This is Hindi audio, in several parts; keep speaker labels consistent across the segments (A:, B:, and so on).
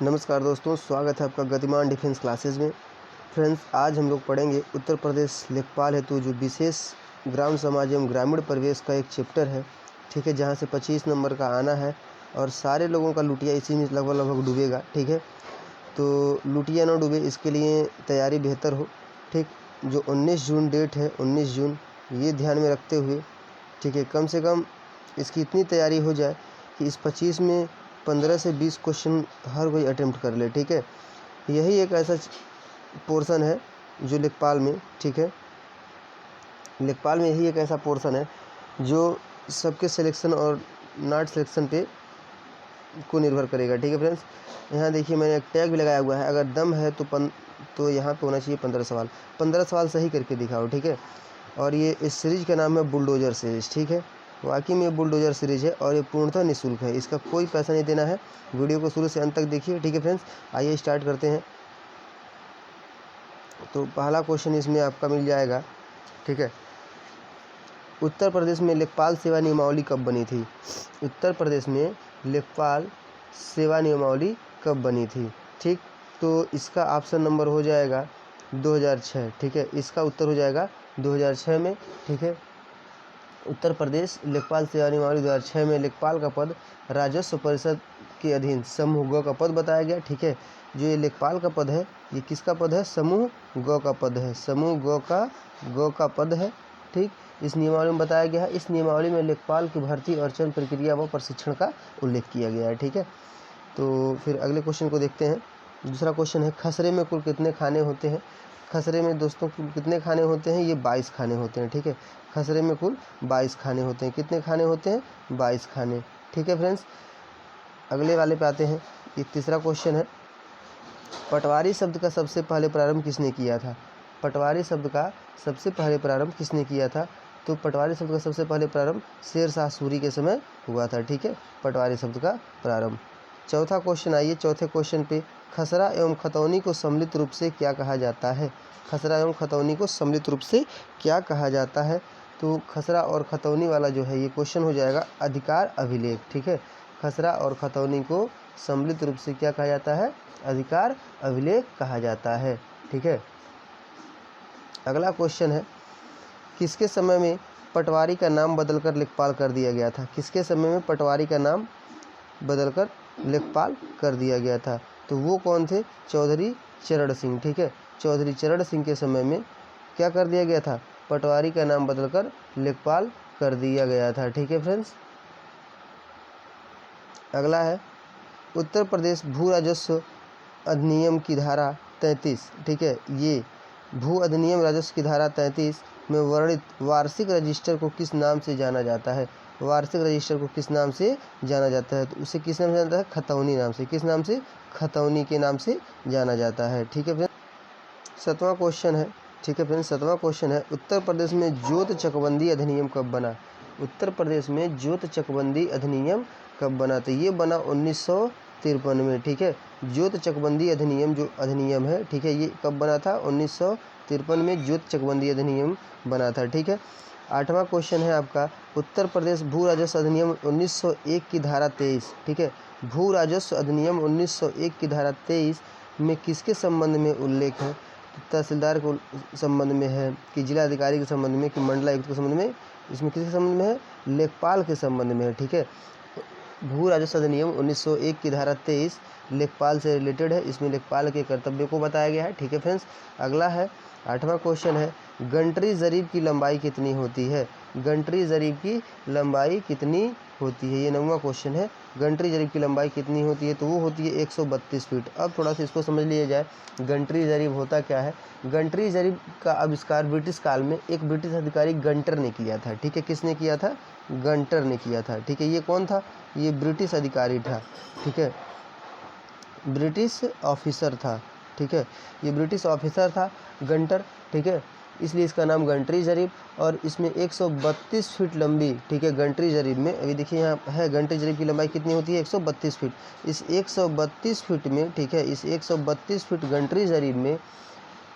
A: नमस्कार दोस्तों, स्वागत है आपका गतिमान डिफेंस क्लासेस में। फ्रेंड्स, आज हम लोग पढ़ेंगे उत्तर प्रदेश लेखपाल हेतु जो विशेष ग्राम समाज एवं ग्रामीण परिवेश का एक चैप्टर है, ठीक है, जहां से 25 नंबर का आना है और सारे लोगों का लुटिया इसी में लगभग डूबेगा, ठीक है। तो लुटिया ना डूबे इसके लिए तैयारी बेहतर हो, ठीक। जो 19 जून डेट है, 19 जून, ये ध्यान में रखते हुए, ठीक है, कम से कम इसकी इतनी तैयारी हो जाए कि इस 25 में 15 से 20 क्वेश्चन हर कोई अटेम्प्ट कर ले, ठीक है। यही एक ऐसा पोर्शन है जो लेखपाल में, ठीक है, लेखपाल में यही एक ऐसा पोर्शन है जो सबके सिलेक्शन और नॉट सिलेक्शन पे को निर्भर करेगा, ठीक है फ्रेंड्स। यहाँ देखिए मैंने एक टैग भी लगाया हुआ है, अगर दम है तो यहाँ पे होना चाहिए 15 सवाल। 15 सवाल सही करके दिखाओ, ठीक है। और ये इस सीरीज़ का नाम है बुलडोजर सीरीज़, ठीक है। वाकई में ये बुलडोजर सीरीज़ है और ये पूर्णतः निःशुल्क है, इसका कोई पैसा नहीं देना है। वीडियो को शुरू से अंत तक देखिए, ठीक है फ्रेंड्स। आइए स्टार्ट करते हैं। तो पहला क्वेश्चन इसमें आपका मिल जाएगा, ठीक है। उत्तर प्रदेश में लेखपाल सेवा नियमावली कब बनी थी? उत्तर प्रदेश में लेखपाल सेवा नियमावली कब बनी थी, ठीक। तो इसका ऑप्शन नंबर हो जाएगा 2006, ठीक है। इसका उत्तर हो जाएगा 2006 में, ठीक है। उत्तर प्रदेश लेखपाल सेवा नियमावली 2006 में लेखपाल का पद राजस्व परिषद के अधीन समूह ग का पद बताया गया, ठीक है। जो ये लेखपाल का पद है, ये किसका पद है? समूह ग का पद है, समूह ग का पद है, ठीक। इस नियमावली में बताया गया है। इस नियमावली में लेखपाल की भर्ती और चयन प्रक्रिया व प्रशिक्षण का उल्लेख किया गया है, ठीक है। तो फिर अगले क्वेश्चन को देखते हैं। दूसरा क्वेश्चन है, खसरे में कुल कितने खाने होते हैं? खसरे में दोस्तों कुल कितने खाने होते हैं? ये 22 खाने होते हैं, ठीक है। खसरे में कुल 22 खाने होते हैं। कितने खाने होते हैं? 22 खाने, ठीक है फ्रेंड्स। अगले वाले पे आते हैं। ये तीसरा क्वेश्चन है, पटवारी शब्द का सबसे पहले प्रारंभ किसने किया था? पटवारी शब्द का सबसे पहले प्रारंभ किसने किया था? तो पटवारी शब्द का सबसे पहले प्रारंभ शेर शाह सूरी के समय हुआ था, ठीक है, पटवारी शब्द का प्रारंभ। चौथा क्वेश्चन, आइए चौथे क्वेश्चन पे, खसरा एवं खतौनी को सम्मिलित रूप से क्या कहा जाता है? खसरा एवं खतौनी को सम्मिलित रूप से क्या कहा जाता है? तो खसरा और खतौनी वाला जो है ये क्वेश्चन हो जाएगा अधिकार अभिलेख, ठीक है। खसरा और खतौनी को सम्मिलित रूप से क्या कहा जाता है? अधिकार अभिलेख कहा जाता है, ठीक है। अगला क्वेश्चन है, किसके समय में पटवारी का नाम बदलकर लेखपाल कर दिया गया था? किसके समय में पटवारी का नाम बदलकर लेखपाल कर दिया गया था? तो वो कौन थे? चौधरी चरण सिंह, ठीक है। चौधरी चरण सिंह के समय में क्या कर दिया गया था? पटवारी का नाम बदलकर लेखपाल कर दिया गया था, ठीक है फ्रेंड्स। अगला है, उत्तर प्रदेश भू राजस्व अधिनियम की धारा 33, ठीक है, ये भू अधिनियम राजस्व की धारा 33 में वर्णित वार्षिक रजिस्टर को किस नाम से जाना जाता है? वार्षिक रजिस्टर को किस नाम से जाना जाता है? तो उसे किस नाम से जाना जाता है? खतौनी नाम से। किस नाम से? खतौनी के नाम से जाना जाता है, ठीक है फ्रेंड्स। सातवां क्वेश्चन है, ठीक है फ्रेंड्स, सातवां क्वेश्चन है, उत्तर प्रदेश में जोत चकबंदी अधिनियम कब बना? उत्तर प्रदेश में जोत चकबंदी अधिनियम कब बना? तो ये बना 1953 में, ठीक है। जोत चकबंदी अधिनियम जो अधिनियम है, ठीक है, ये कब बना था? 1953 में जोत चकबंदी अधिनियम बना था, ठीक है। आठवां क्वेश्चन है आपका, उत्तर प्रदेश भू राजस्व अधिनियम 1901 की धारा 23, ठीक है। भू राजस्व अधिनियम 1901 की धारा 23 में किसके संबंध में उल्लेख है? तहसीलदार के संबंध में है कि जिलाधिकारी के संबंध में कि मंडलायुक्त के संबंध में? इसमें किसके संबंध में है? लेखपाल के संबंध में है, ठीक है। भू राजस्व अधिनियम 1901 की धारा 23 लेखपाल से रिलेटेड है। इसमें लेखपाल के कर्तव्य को बताया गया है, ठीक है फ्रेंड्स। अगला है, आठवां क्वेश्चन है, गंटरी जरीब की लंबाई कितनी होती है? गंटरी जरीब की लंबाई कितनी होती है? ये 9वां क्वेश्चन है, गंटरी जरीब की लंबाई कितनी होती है? तो वो होती है 132 फीट। अब थोड़ा सा इसको समझ लिया जाए, गंटरी जरीब होता क्या है। गंटरी जरीब का आविष्कार ब्रिटिश काल में एक ब्रिटिश अधिकारी गंटर ने किया था, ठीक है। किसने किया था? गंटर ने किया था, ठीक है। ये कौन था? ये ब्रिटिश अधिकारी था, ठीक है, ब्रिटिश ऑफिसर था, ठीक है, ये ब्रिटिश ऑफिसर था गंटर, ठीक है। इसलिए इसका नाम गंटरी जरीब। और इसमें 132 फीट लंबी, ठीक है, गंटरी जरीब में, अभी देखिए यहाँ है गंटरी जरीब की लंबाई कितनी होती है? 132 फीट। इस 132 फीट में, ठीक है, इस 132 फीट गंटरी जरीब में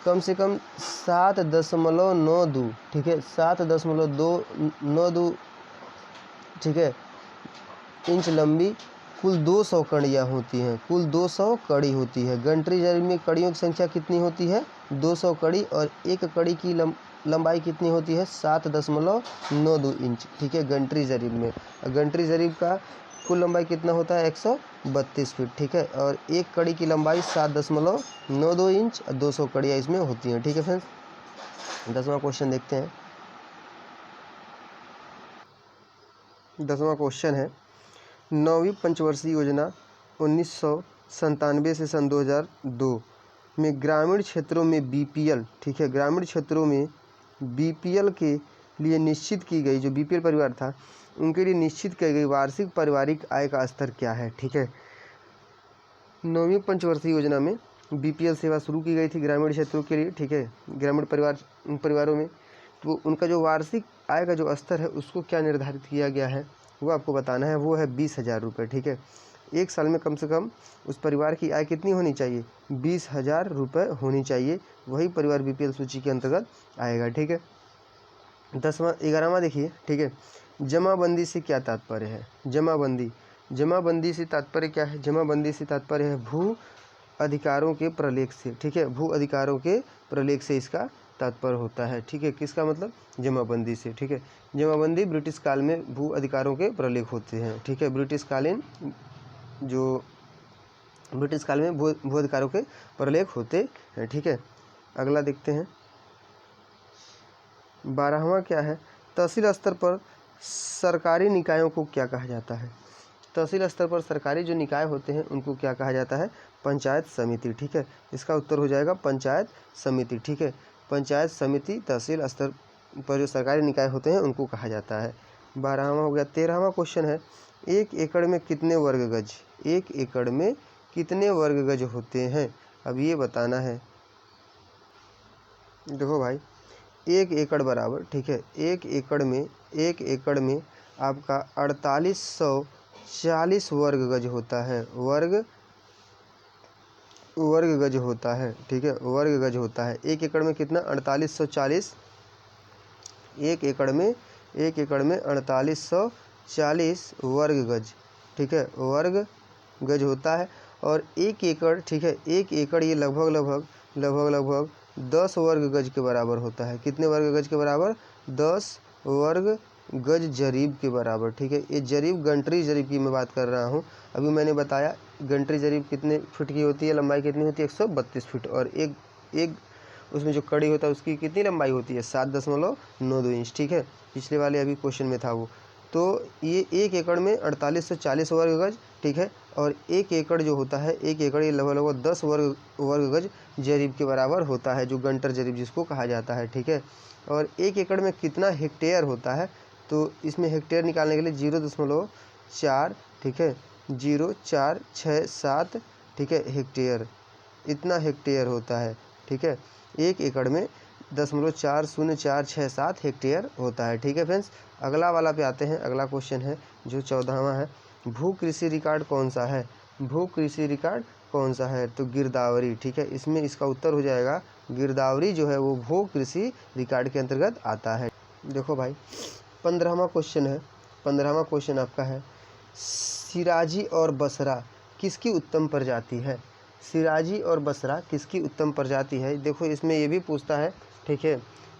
A: कम से कम 7.92, ठीक है, 7.292, ठीक है, इंच लंबी कुल 200 कड़ियाँ होती हैं, कुल 200 कड़ी होती है। गंटरी जरीब में कड़ियों की संख्या कितनी होती है? 200 कड़ी, और एक कड़ी की लंबाई कितनी होती है? 7.92 इंच, ठीक है, गंटरी जरीब में। गंटरी जरीब का कुल लंबाई कितना होता है? 132 फीट, ठीक है, और एक कड़ी की लंबाई 7.92 इंच, 200 कड़ियाँ इसमें होती हैं, ठीक है फ्रेंड्स। 10वां क्वेश्चन देखते हैं। 10वां क्वेश्चन है, 9वीं पंचवर्षीय योजना 1997 से सन 2002 में ग्रामीण क्षेत्रों में बीपीएल, ठीक है, ग्रामीण क्षेत्रों में बीपीएल के लिए निश्चित की गई, जो बीपीएल परिवार था उनके लिए निश्चित की गई वार्षिक पारिवारिक आय का स्तर क्या है? ठीक है, 9वीं पंचवर्षीय योजना में बीपीएल सेवा शुरू की गई थी ग्रामीण क्षेत्रों के लिए, ठीक है, ग्रामीण परिवारों में। तो उनका जो वार्षिक आय का जो स्तर है उसको क्या निर्धारित किया गया है वो आपको बताना है। वो है 20,000 रुपये, ठीक है। एक साल में कम से कम उस परिवार की आय कितनी होनी चाहिए? 20,000 रुपये होनी चाहिए, वही परिवार बीपीएल सूची के अंतर्गत आएगा, ठीक है। 11वां देखिए, ठीक है, जमाबंदी से क्या तात्पर्य है? जमाबंदी से तात्पर्य क्या है? जमाबंदी से तात्पर्य है भू अधिकारों के प्रलेख से, ठीक है, भू अधिकारों के प्रलेख से इसका तात्पर्य होता है, ठीक है। किसका मतलब? जमाबंदी से, ठीक है। जमाबंदी ब्रिटिश काल में भू अधिकारों के प्रलेख होते हैं, ठीक है, ब्रिटिश काल में भू अधिकारों के प्रलेख होते हैं, ठीक है। अगला देखते हैं, 12वां क्या है? तहसील स्तर पर सरकारी निकायों को क्या कहा जाता है? तहसील स्तर पर सरकारी जो निकाय होते हैं उनको क्या कहा जाता है? पंचायत समिति, ठीक है। इसका उत्तर हो जाएगा पंचायत समिति, ठीक है। पंचायत समिति तहसील स्तर पर जो सरकारी निकाय होते हैं उनको कहा जाता है। 12वां हो गया। 13वां क्वेश्चन है, 1 एकड़ में कितने वर्ग गज? 1 एकड़ में कितने वर्ग गज होते हैं? अब ये बताना है। देखो भाई, 1 एकड़ बराबर, ठीक है, 1 एकड़ में आपका 4840 वर्ग गज होता है, वर्ग गज होता है, ठीक है, वर्ग गज होता है। 1 एकड़ में कितना? 4840, 1 एकड़ में 4840 वर्ग गज, ठीक है, वर्ग गज होता है। और 1 एकड़, ठीक है, 1 एकड़ ये लगभग 10 वर्ग गज के बराबर होता है। कितने वर्ग गज के बराबर? 10 वर्ग गज जरीब के बराबर, ठीक है। ये जरीब गंटरी जरीब की मैं बात कर रहा हूँ। अभी मैंने बताया गंटरी जरीब कितने फीट की होती है, लंबाई कितनी होती है? 132 फीट, और एक उसमें जो कड़ी होता है उसकी कितनी लंबाई होती है? 7.92 इंच, ठीक है। पिछले वाले अभी क्वेश्चन में था वो। तो ये 1 एकड़ में 4840 वर्ग गज, ठीक है, और 1 एकड़ जो होता है, 1 एकड़ ये लगभग 10 वर्ग गज जरीब के बराबर होता है, जो गंटर जरीब जिसको कहा जाता है, ठीक है। और 1 एकड़ में कितना हेक्टेयर होता है? तो इसमें हेक्टेयर निकालने के लिए 0.4, ठीक है, 0.467, ठीक है, हेक्टेयर, इतना हेक्टेयर होता है, ठीक है। 1 एकड़ में 0.40467 हेक्टेयर होता है, ठीक है फ्रेंड्स। अगला वाला पे आते हैं। अगला क्वेश्चन है जो 14वां है, भू कृषि रिकॉर्ड कौन सा है? भू कृषि रिकॉर्ड कौन सा है? तो गिरदावरी, ठीक है, इसमें इसका उत्तर हो जाएगा गिरदावरी जो है वो भू कृषि रिकॉर्ड के अंतर्गत आता है। देखो भाई, 15वां क्वेश्चन है। 15वां क्वेश्चन आपका है, सिराजी और बसरा किसकी उत्तम प्रजाति है? सिराजी और बसरा किसकी उत्तम प्रजाति है? देखो इसमें ये भी पूछता है, ठीक है,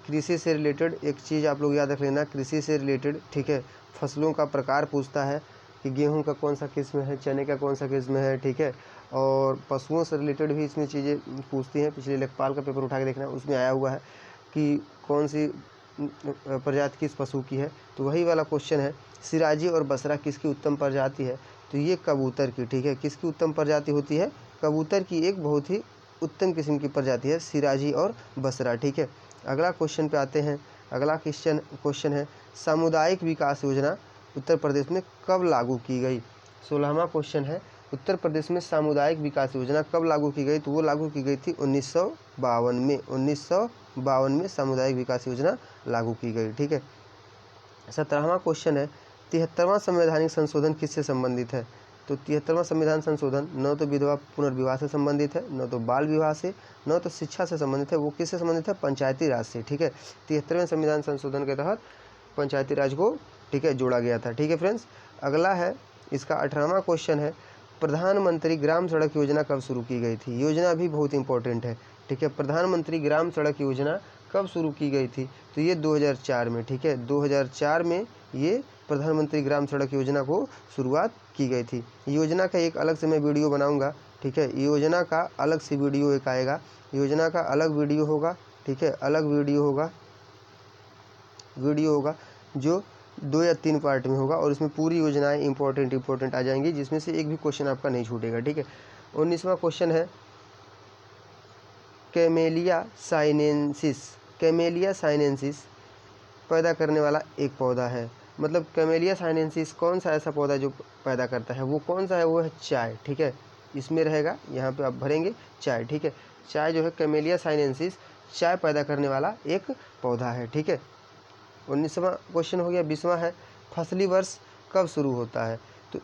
A: कृषि से रिलेटेड एक चीज़ आप लोग याद रख लेना, कृषि से रिलेटेड, ठीक है, फसलों का प्रकार पूछता है कि गेहूं का कौन सा किस्म है, चने का कौन सा किस्म है, ठीक है। और पशुओं से रिलेटेड भी इसमें चीज़ें पूछती हैं। पिछले लेखपाल का पेपर उठा के देखना, उसमें आया हुआ है कि कौन सी प्रजाति किस पशु की है। तो वही वाला क्वेश्चन है, सिराजी और बसरा किसकी उत्तम प्रजाति है? तो ये कबूतर की, ठीक है, किसकी उत्तम प्रजाति होती है? कबूतर की एक बहुत ही उत्तम किस्म की प्रजाति है सिराजी और बसरा, ठीक है। अगला क्वेश्चन पे आते हैं। अगला क्वेश्चन है, सामुदायिक विकास योजना उत्तर प्रदेश में कब लागू की गई? 16वां क्वेश्चन है, उत्तर प्रदेश में सामुदायिक विकास योजना कब लागू की गई? तो वो लागू की गई थी 1952 में। 1952 में सामुदायिक विकास योजना लागू की गई, ठीक है। 17वां क्वेश्चन है, 73वां संवैधानिक संशोधन किससे संबंधित है? तो 73वां संविधान संशोधन न तो विधवा पुनर्विवाह से संबंधित है, न तो बाल विवाह से, न तो शिक्षा से संबंधित है। वो किससे संबंधित है? पंचायती राज से, ठीक है। 73वें संविधान संशोधन के तहत पंचायती राज को, ठीक है, जोड़ा गया था, ठीक है फ्रेंड्स। अगला है इसका 18वां क्वेश्चन है, प्रधानमंत्री ग्राम सड़क योजना कब शुरू की गई थी? योजना भी बहुत इंपॉर्टेंट है, ठीक है। प्रधानमंत्री ग्राम सड़क योजना कब शुरू की गई थी? तो ये 2004 में, ठीक है, 2004 में ये प्रधानमंत्री ग्राम सड़क योजना को शुरुआत की गई थी। योजना का एक अलग से मैं वीडियो बनाऊंगा, ठीक है, योजना का अलग से वीडियो एक आएगा, योजना का अलग वीडियो होगा, ठीक है, अलग वीडियो होगा जो 2 या 3 पार्ट में होगा और इसमें पूरी योजनाएं इंपॉर्टेंट आ जाएंगी, जिसमें से एक भी क्वेश्चन आपका नहीं छूटेगा, ठीक है। 19वां क्वेश्चन है, कैमेलिया साइनेंसिस पैदा करने वाला एक पौधा है। मतलब कैमेलिया साइनेंसिस कौन सा ऐसा पौधा जो पैदा करता है, वो कौन सा है? वो है चाय, ठीक है। इसमें रहेगा, यहाँ पे आप भरेंगे चाय, ठीक है। चाय जो है कैमेलिया साइनेंसिस चाय पैदा करने वाला एक पौधा है, ठीक है। 19वां क्वेश्चन हो गया। 20वां है, फसली वर्ष कब शुरू होता है? तो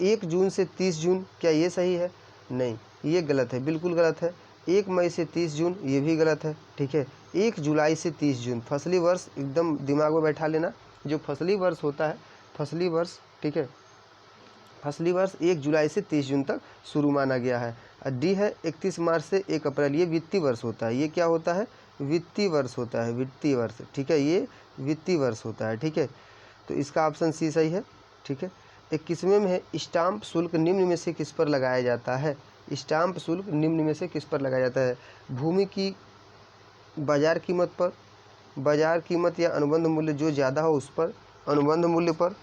A: 1 जून से 30 जून, क्या ये सही है? नहीं, ये गलत है, बिल्कुल गलत है। 1 मई से 30 जून, ये भी गलत है, ठीक है। 1 जुलाई से 30 जून फसली वर्ष, एकदम दिमाग में बैठा लेना। जो फसली वर्ष होता है, फसली वर्ष, ठीक है, फसली वर्ष 1 जुलाई से 30 जून तक शुरू माना गया है। डी है 31 मार्च से 1 अप्रैल, ये वित्तीय वर्ष होता है। ये क्या होता है? वित्तीय वर्ष होता है, वित्तीय वर्ष, ठीक है, ये वित्तीय वर्ष होता है, ठीक है। तो इसका ऑप्शन सी सही है, ठीक है। 21वें में है, स्टाम्प शुल्क निम्न में से किस पर लगाया जाता है? स्टाम्प शुल्क निम्न में से किस पर लगाया जाता है? भूमि की बाजार कीमत पर, बाजार कीमत या अनुबंध मूल्य जो ज़्यादा हो उस पर, अनुबंध मूल्य पर,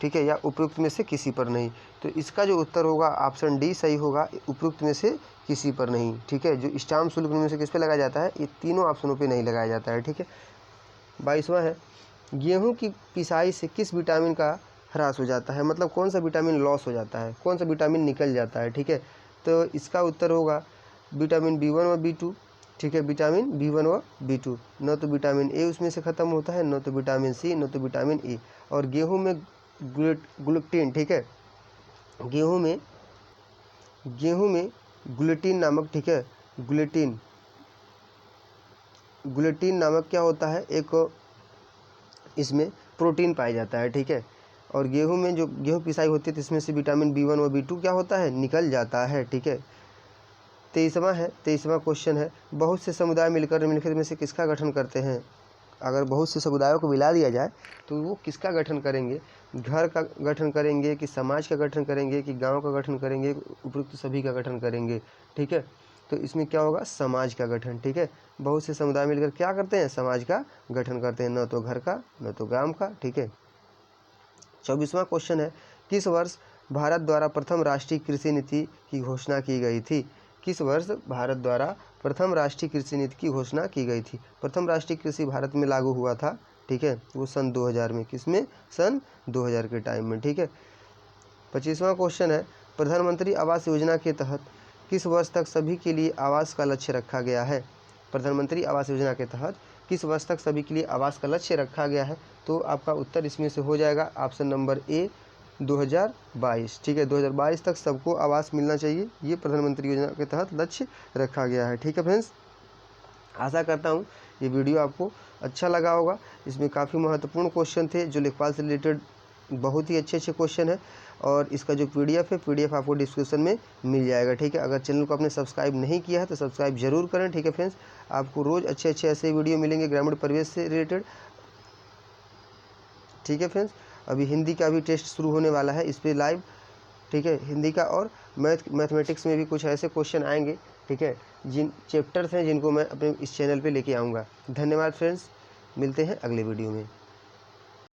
A: ठीक है, या उपयुक्त में से किसी पर नहीं। तो इसका जो उत्तर होगा ऑप्शन डी सही होगा, उपयुक्त में से किसी पर नहीं, ठीक है। जो स्टाम्प शुल्क में से किस पे लगाया जाता है? ये तीनों ऑप्शनों पे नहीं लगाया जाता है, ठीक है। 22वां है, गेहूं की पिसाई से किस विटामिन का ह्रास हो जाता है? मतलब कौन सा विटामिन लॉस हो जाता है, कौन सा विटामिन निकल जाता है, ठीक है। तो इसका उत्तर होगा विटामिन B1 व B2, ठीक है, विटामिन B1 व B2। न तो विटामिन ए उसमें से ख़त्म होता है, न तो विटामिन सी, न तो विटामिन ई। और गेहूं में ग्लूटीन, ठीक है, गेहूं में ग्लूटीन नामक, ठीक है, ग्लूटीन नामक क्या होता है? एक इसमें प्रोटीन पाया जाता है, ठीक है। और गेहूं में जो गेहूं पिसाई होती है तो इसमें से विटामिन B1 व B2 क्या होता है? निकल जाता है, ठीक है। 23वां क्वेश्चन है, बहुत से समुदाय मिलकर निम्नलिखित में से किसका गठन करते हैं? अगर बहुत से समुदायों को मिला दिया जाए तो वो किसका गठन करेंगे? घर का गठन करेंगे कि समाज का गठन करेंगे कि गांव का गठन करेंगे, उपयुक्त सभी का गठन करेंगे, ठीक है। तो इसमें क्या होगा? समाज का गठन, ठीक है। बहुत से समुदाय मिलकर क्या करते हैं? समाज का गठन करते हैं, न तो घर का न तो ग्राम का, ठीक है। 24वां क्वेश्चन है, किस वर्ष भारत द्वारा प्रथम राष्ट्रीय कृषि नीति की घोषणा की गई थी? किस वर्ष भारत द्वारा प्रथम राष्ट्रीय कृषि नीति की घोषणा की गई थी? प्रथम राष्ट्रीय कृषि भारत में लागू हुआ था, ठीक है, वो सन 2000 में। किसमें? सन 2000 के टाइम में, ठीक है। 25वां क्वेश्चन है, प्रधानमंत्री आवास योजना के तहत किस वर्ष तक सभी के लिए आवास का लक्ष्य रखा गया है? प्रधानमंत्री आवास योजना के तहत किस वर्ष तक सभी के लिए आवास का लक्ष्य रखा गया है? तो आपका उत्तर इसमें से हो जाएगा ऑप्शन नंबर ए, 2022, ठीक है। 2022 तक सबको आवास मिलना चाहिए, ये प्रधानमंत्री योजना के तहत लक्ष्य रखा गया है, ठीक है फ्रेंड्स। आशा करता हूँ ये वीडियो आपको अच्छा लगा होगा। इसमें काफ़ी महत्वपूर्ण क्वेश्चन थे जो लेखपाल से रिलेटेड, बहुत ही अच्छे क्वेश्चन है। और इसका जो PDF है, PDF आपको डिस्क्रिप्शन में मिल जाएगा, ठीक है। अगर चैनल को आपने सब्सक्राइब नहीं किया है तो सब्सक्राइब जरूर करें, ठीक है फ्रेंड्स। आपको रोज़ अच्छे ऐसे वीडियो मिलेंगे ग्रामीण परिवेश से रिलेटेड, ठीक है फ्रेंड्स। अभी हिंदी का भी टेस्ट शुरू होने वाला है इस पर लाइव, ठीक है, हिंदी का। और मैथमेटिक्स में भी कुछ ऐसे क्वेश्चन आएंगे, ठीक है, जिन चैप्टर्स हैं जिनको मैं अपने इस चैनल पे लेके आऊँगा। धन्यवाद फ्रेंड्स, मिलते हैं अगले वीडियो में।